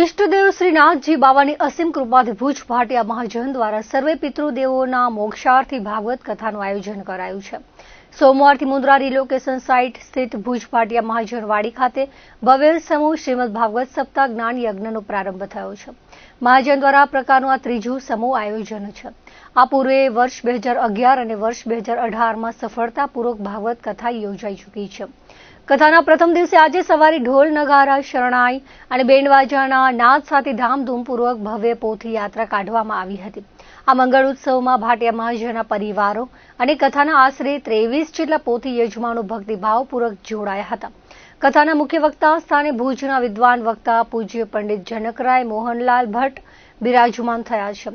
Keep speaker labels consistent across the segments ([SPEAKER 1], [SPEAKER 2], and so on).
[SPEAKER 1] ઇષ્ટદેવ શ્રી નાથજી બાવાની અસીમ કૃપાથી ભુજ ભાટિયા મહાજન દ્વારા સર્વે પિતૃદેવોના મોક્ષાર્થી ભાગવત કથાનું આયોજન કરાયું છે। સોમવારથી મુન્દ્રા રિલોકેશન સાઇટ સ્થિત ભુજ ભાટિયા મહાજન વાડી ખાતે ભવ્ય સમૂહ શ્રીમદ ભાગવત સપ્તાહ જ્ઞાન યજ્ઞનો પ્રારંભ થયો છે। મહાજન દ્વારા આ પ્રકારનું આ ત્રીજું સમૂહ આયોજન છે। આ પૂર્વે વર્ષ 2011 અને વર્ષ 2018માં સફળતાપૂર્વક ભાગવત કથા યોજાઈ ચૂકી છે। કથાના પ્રથમ દિવસે આજે સવારે ઢોલ નગારા શરણાઈ અને બેન્ડવાજાના નાદ સાથે ધામધૂમપૂર્વક ભવ્ય પોથી યાત્રા કાઢવામાં આવી હતી। આ મંગળ ઉત્સવમાં ભાટિયા મહાજનના પરિવારો અને કથાના આશરે 23 જેટલા પોથી યજમાનો ભક્તિભાવપૂર્વક જોડાયા હતા। કથાના મુખ્ય વક્તા સ્થાને ભુજના વિદ્વાન વક્તા પૂજ્ય પંડિત જનકરાય મોહનલાલ ભટ્ટ બિરાજમાન થયા છે,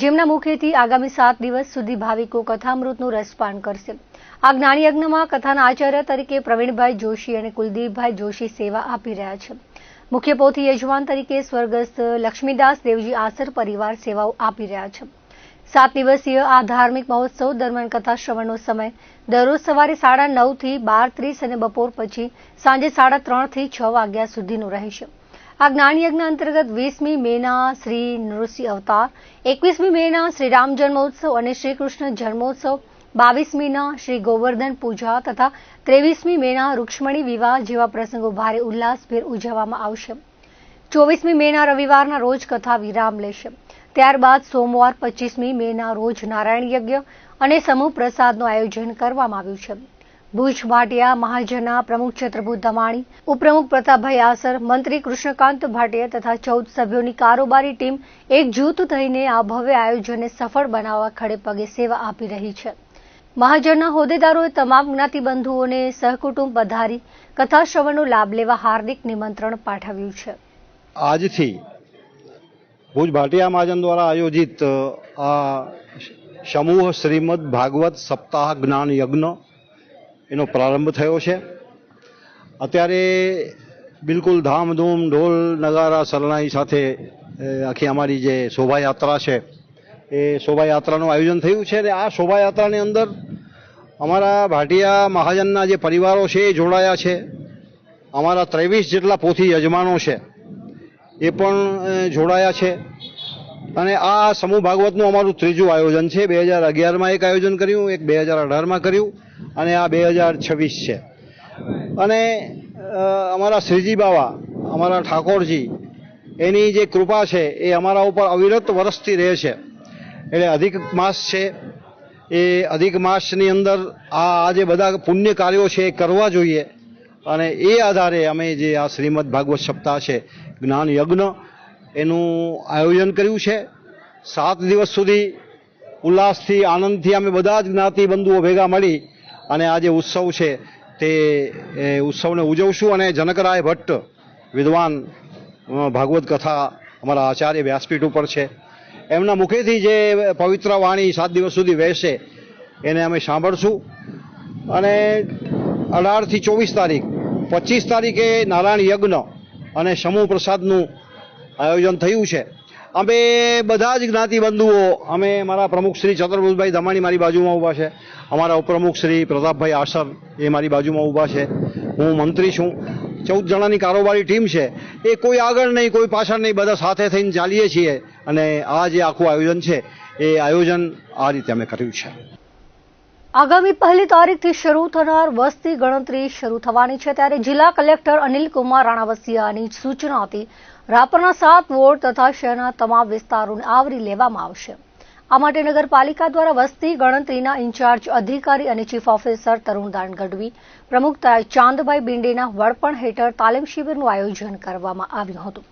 [SPEAKER 1] જેમના મુખેથી આગામી 7 દિવસ સુધી ભાવિકો કથામૃતનું રસપાન કરશે। આ જ્ઞાન યજ્ઞમાં કથાના આચાર્ય તરીકે પ્રવીણભાઈ જોશી અને કુલદીપભાઈ જોશી સેવા આપી રહ્યા છે। મુખ્ય પોથી યજમાન તરીકે સ્વર્ગસ્થ લક્ષ્મીદાસ દેવજી આસર પરિવાર સેવાઓ આપી રહ્યા છે। 7 દિવસીય આ ધાર્મિક મહોત્સવ દરમિયાન કથા શ્રવણનો સમય દરરોજ સવારે 9:30 થી 12:30 અને બપોર પછી સાંજે 3:30 થી 6 વાગ્યા સુધીનો રહેશે। આ જ્ઞાન યજ્ઞ અંતર્ગત 20મી મેના શ્રી નૃસિંહ અવતાર, 21મી મેના શ્રી રામ જન્મોત્સવ અને શ્રી કૃષ્ણ જન્મોત્સવ, 22મીના શ્રી ગોવર્ધન પૂજા તથા 23મી મેના રૂક્ષ્મણી વિવાહ જેવા પ્રસંગો ભારે ઉલ્લાસભેર ઉજવવામાં આવશે। 24મી મેના રવિવારના રોજ કથા વિરામ લેશે। ત્યારબાદ સોમવાર 25મી મેના રોજ નારાયણ યજ્ઞ અને સમૂહ પ્રસાદનું આયોજન કરવામાં આવ્યું છે। ભુજ ભાટિયા મહાજનના પ્રમુખ છત્રભૂત ધમાણી, ઉપપ્રમુખ પ્રતાપભાઈ આસર, મંત્રી કૃષ્ણકાંત ભાટિયા તથા 14 સભ્યોની કારોબારી ટીમ એકજૂથ થઈને આ ભવ્ય આયોજનને સફળ બનાવવા ખડે પગે સેવા આપી રહી છે। મહાજનના હોદ્દેદારોએ તમામ જ્ઞાતિબંધુઓને સહકુટુંબ પધારી કથા શ્રવણનો લાભ લેવા હાર્દિક નિમંત્રણ પાઠવ્યું છે।
[SPEAKER 2] આજથી ભુજ ભાટિયા મહાજન દ્વારા આયોજિત આ સમૂહ શ્રીમદ ભાગવત સપ્તાહ જ્ઞાન યજ્ઞ એનો પ્રારંભ થયો છે। અત્યારે બિલકુલ ધામધૂમ ઢોલ નગારા શરણાઈ સાથે આખી અમારી જે શોભાયાત્રા છે એ શોભાયાત્રાનું આયોજન થયું છે અને આ શોભાયાત્રાની અંદર અમારા ભાટિયા મહાજનના જે પરિવારો છે એ જોડાયા છે। અમારા 23 જેટલા પોથી યજમાનો છે એ પણ જોડાયા છે અને આ સમૂહ ભાગવતનું અમારું ત્રીજું આયોજન છે। 2011માં એક આયોજન કર્યું, એક 2018માં કર્યું અને આ 2026 છે। અને અમારા શ્રીજી બાવા, અમારા ઠાકોરજી, એની જે કૃપા છે એ અમારા ઉપર અવિરત વરસતી રહે છે। એટલે અધિક માસ છે, એ અધિક માસની અંદર આ જે બધા પુણ્ય કાર્યો છે એ કરવા જોઈએ અને એ આધારે અમે જે આ શ્રીમદ ભાગવત સપ્તાહ છે જ્ઞાન યજ્ઞ એનું આયોજન કર્યું છે। 7 દિવસ સુધી ઉલ્લાસથી આનંદથી અમે બધા જ જ્ઞાતિ બંધુઓ ભેગા મળી અને આ જે ઉત્સવ છે તે ઉત્સવને ઉજવશું। અને જનકરાય ભટ્ટ વિદ્વાન ભાગવત કથા અમારા આચાર્ય વ્યાસપીઠ ઉપર છે, એમના મુખેથી જે પવિત્ર વાણી 7 દિવસ સુધી વહેશે એને અમે સાંભળશું। અને 18 થી 24 તારીખ, 25 તારીખે નારાયણ યજ્ઞ અને સમૂહ પ્રસાદનું આયોજન થયું છે। અમે બધા જ જ્ઞાતિ બંધુઓ, અમે મારા પ્રમુખ શ્રી છત્રભૂતભાઈ ધમાણી મારી બાજુમાં ઊભા છે, અમારા ઉપપ્રમુખ શ્રી પ્રતાપભાઈ આસર એ મારી બાજુમાં ઊભા છે, હું મંત્રી છું, 14 જણાની કારોબારી ટીમ છે, એ કોઈ આગળ નહીં કોઈ પાછળ નહીં, બધા સાથે થઈને ચાલીએ છીએ અને આ જે આખું આયોજન છે એ આયોજન આ રીતે અમે કર્યું છે।
[SPEAKER 1] આગામી 1 તારીખથી શરૂ થનાર વસ્તી ગણતરી શરૂ થવાની છે, ત્યારે જિલ્લા કલેક્ટર અનિલ કુમાર રાણાવસિયાની સૂચનાથી રાપરના 7 વોર્ડ તથા શહેરના તમામ વિસ્તારોને આવરી લેવામાં આવશે। આ માટે નગરપાલિકા દ્વારા વસ્તી ગણતરીના ઇન્ચાર્જ અધિકારી અને ચીફ ઓફિસર તરુણદાન ગઢવી, પ્રમુખ ચાંદભાઈ બિંડેના વડપણ હેઠળ તાલીમ શિબિરનું આયોજન કરવામાં આવ્યું હતું।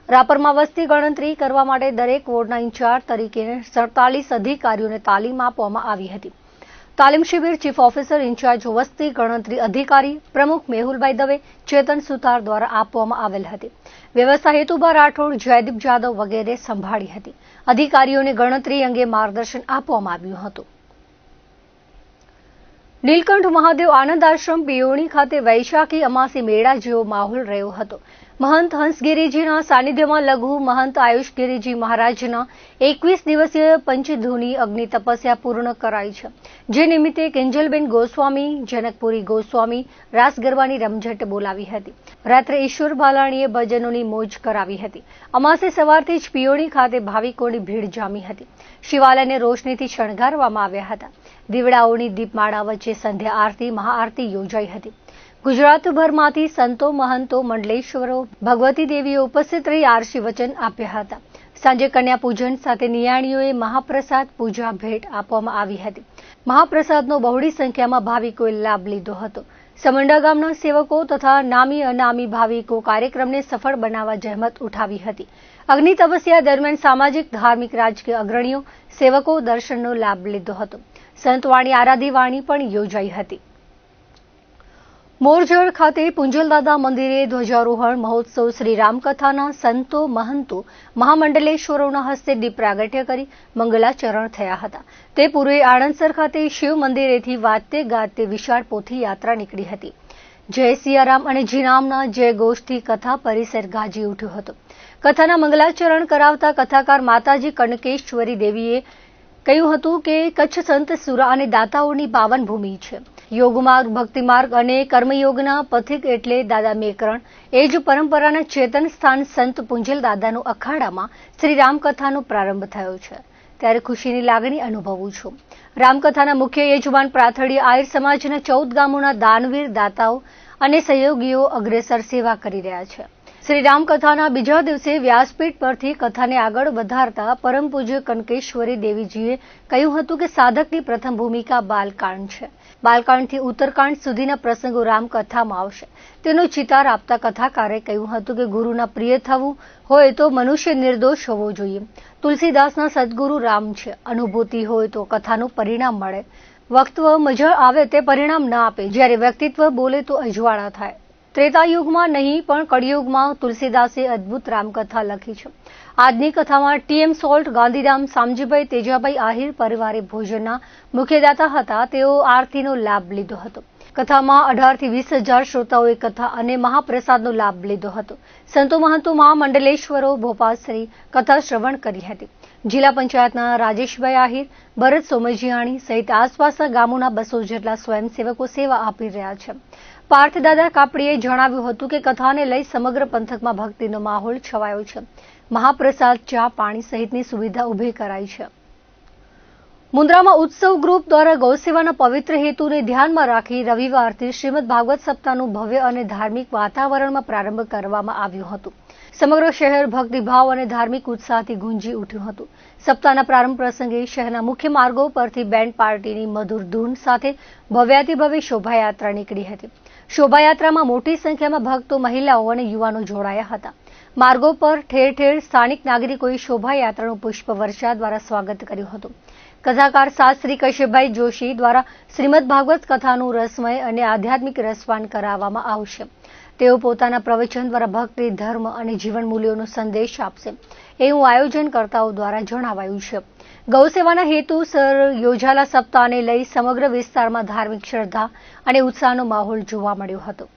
[SPEAKER 1] રાપરમાં વસ્તી ગણતરી કરવા માટે દરેક વોર્ડના ઇન્ચાર્જ તરીકે 47 અધિકારીઓને તાલીમ આપવામાં આવી હતી। તાલીમ શિબિર ચીફ ઓફિસર ઇન્ચાર્જ વસ્તી ગણતરી અધિકારી પ્રમુખ મેહુલભાઈ દવે, ચેતન સુતાર દ્વારા આપવામાં આવેલ હતી। વ્યવસ્થા હેતુભા રાઠોડ, જયદીપ જાદવ વગેરે સંભાળી હતી। અધિકારીઓને ગણતરી અંગે માર્ગદર્શન આપવામાં આવ્યું હતું। નીલકંઠ મહાદેવ આનંદ આશ્રમ પિયોણી ખાતે વૈશાખી અમાસી મેળા જેવો માહોલ રહ્યો હતો। મહંત હંસગીરીજીના સાનિધ્યમાં લઘુ મહંત આયુષગીરીજી મહારાજના 21 દિવસીય પંચધૂની અગ્નિ તપસ્યા પૂર્ણ કરાઈ છે, જે નિમિત્તે કિંજલબેન ગોસ્વામી, જનકપુરી ગોસ્વામી રાસ ગરબાની રમઝટ બોલાવી હતી. રાત્રે ઈશ્વર ભાલાણીએ ભજનોની મોજ કરાવી હતી. અમાસે સવારથી જ પિયોણી ખાતે ભાવિકોની ભીડ જામી હતી. શિવાલયને રોશનીથી શણગારવામાં આવ્યા હતા. દીવડાઓની દીપમાળા વચ્ચે સંધ્યા આરતી, મહાઆરતી યોજાઈ હતી. ગુજરાતભરમાંથી સંતો, મહંતો, મંડલેશ્વરો, ભગવતી દેવીઓ ઉપસ્થિત રહી આરતી વચન આપ્યા હતા. સાંજે કન્યા પૂજન સાથે નિયાણીઓએ મહાપ્રસાદ પૂજા ભેટ આપવામાં આવી હતી. મહાપ્રસાદનો બહોળી સંખ્યામાં ભાવિકોએ લાભ લીધો હતો. સમંડા ગામના સેવકો તથા નામી અનામી ભાવિકો કાર્યક્રમને સફળ બનાવવા જહેમત ઉઠાવી હતી. અગ્નિ તપસ્યા દરમિયાન સામાજિક, ધાર્મિક, રાજકીય અગ્રણીઓ, સેવકો દર્શનનો લાભ લીધો હતો. સંતવાણી, આરાધી વાણી પણ યોજાઈ હતી. મોરજળ ખાતે પુંજલદાદા મંદિરે ધ્વજારોહણ મહોત્સવ શ્રી રામકથાના સંતો, મહંતો, મહામંડલેશ્વરોના હસ્તે દીપ પ્રાગટ્ય કરી મંગલાચરણ થયા હતા. તે પૂર્વે આણંદસર ખાતે શિવ મંદિરેથી વાજતે ગાજતે વિશાળ પોથી યાત્રા નીકળી હતી. જય સિયારામ અને જીનામના જય ઘોષથી કથા પરિસર ગાજી ઉઠ્યો હતો. કથાના મંગલાચરણ કરાવતા કથાકાર માતાજી કનકેશ્વરી દેવીએ કહ્યું હતું કે કચ્છ સંત સુરા અને દાતાઓની પાવન ભૂમિ છે. યોગમાર્ગ, ભક્તિમાર્ગ અને કર્મયોગના પથિક એટલે દાદા મેકરણ. એ જ પરંપરાના ચેતન સ્થાન સંત પુંજલ દાદાનું અખાડામાં શ્રી રામકથાનો પ્રારંભ થયો છે, ત્યારે ખુશીની લાગણી અનુભવું છું. રામકથાના મુખ્ય યજમાન પ્રાથળી આહિર સમાજના 14 ગામોના દાનવીર, દાતાઓ અને સહયોગીઓ અગ્રેસર સેવા કરી રહ્યા છે. શ્રી રામકથાના બીજા દિવસે વ્યાસપીઠ પરથી કથાને આગળ વધારતા પરમ પૂજ્ય કનકેશ્વરી દેવીજીએ કહ્યું હતું કે સાધકની પ્રથમ ભૂમિકા બાલકાંડ છે. બાલકાંડથી ઉત્તરકાંડ સુધીના પ્રસંગો રામકથામાં આવશે. તેનો ચિતાર આપતા કથાકારે કહ્યું હતું કે ગુરુના પ્રિય થવું હોય તો મનુષ્ય નિર્દોષ હોવો જોઈએ. તુલસીદાસના સદગુરુ રામ છે. અનુભૂતિ હોય તો કથાનું પરિણામ મળે. વક્તવ્ય મજા આવે તે પરિણામ ના આપે. જ્યારે વ્યક્તિત્વ બોલે તો અજવાળા થાય. ત્રેતાયુગમાં નહીં પણ કળિયુગમાં તુલસીદાસે અદભુત રામકથા લખી છે. આજની કથામાં ટીએમ સોલ્ટ, ગાંધીધામ, શામજીભાઈ, તેજાભાઈ આહિર પરિવારે ભોજનના મુખ્યદાતા હતા. તેઓ આરતીનો લાભ લીધો હતો. કથામાં 18 થી 20 હજાર શ્રોતાઓએ કથા અને મહાપ્રસાદનો લાભ લીધો હતો. સંતો, મહંતો, મહામંડલેશ્વરો, ભોપાશ્રી કથા શ્રવણ કરી હતી. જિલ્લા પંચાયતના રાજેશભાઈ આહિર, ભરત સોમજીયાણી સહિત આસપાસના ગામોના 200 જેટલા સ્વયંસેવકો સેવા આપી રહ્યા છે. પાર્થદાદા કાપડીએ જણાવ્યું હતું કે કથાને લઈ સમગ્ર પંથકમાં ભક્તિનો માહોલ છવાયો છે. મહાપ્રસાદ, ચા, પાણી સહિતની સુવિધા ઊભી કરાઈ છે. મુન્દ્રામાં ઉત્સવ ગ્રુપ દ્વારા ગૌસેવાના પવિત્ર હેતુને ધ્યાનમાં રાખી રવિવારથી શ્રીમદ ભાગવત સપ્તાહનું ભવ્ય અને ધાર્મિક વાતાવરણમાં પ્રારંભ કરવામાં આવ્યું હતું. સમગ્ર શહેર ભક્તિભાવ અને ધાર્મિક ઉત્સાહથી ગુંજી ઉઠ્યું હતું. સપ્તાહના પ્રારંભ પ્રસંગે શહેરના મુખ્ય માર્ગો પરથી બેન્ડ પાર્ટીની મધુર ધૂન સાથે ભવ્યાતિભવ્ય શોભાયાત્રા નીકળી હતી. શોભાયાત્રામાં મોટી સંખ્યામાં ભક્તો, મહિલાઓ અને યુવાનો જોડાયા હતા. માર્ગો પર ઠેર ઠેર સ્થાનિક નાગરિકોએ શોભાયાત્રાનું પુષ્પવર્ષા દ્વારા સ્વાગત કર્યું હતું. કથાકાર શાસ્ત્રી કશ્યપભાઈ જોશી દ્વારા શ્રીમદ ભાગવત કથાનું રસમય અને આધ્યાત્મિક રસપાન કરાવવામાં આવશે. તેઓ પોતાના પ્રવચન દ્વારા ભક્તિ, ધર્મ અને જીવન મૂલ્યોનો સંદેશ આપશે, એવું આયોજનકર્તાઓ દ્વારા જણાવાયું છે. ગૌસેવાના હેતુસર યોજાયેલા સપ્તાહને લઈ સમગ્ર વિસ્તારમાં ધાર્મિક શ્રદ્ધા અને ઉત્સાહનો માહોલ જોવા મળ્યો હતો.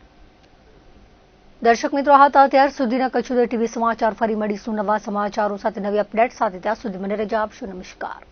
[SPEAKER 1] દર્શક મિત્રો, હતા અત્યાર સુધીના કચ્છ ટીવી સમાચાર. ફરી મળીશું નવા સમાચારો સાથે, નવી અપડેટ સાથે. ત્યાં સુધી મને રજા આપશો. નમસ્કાર.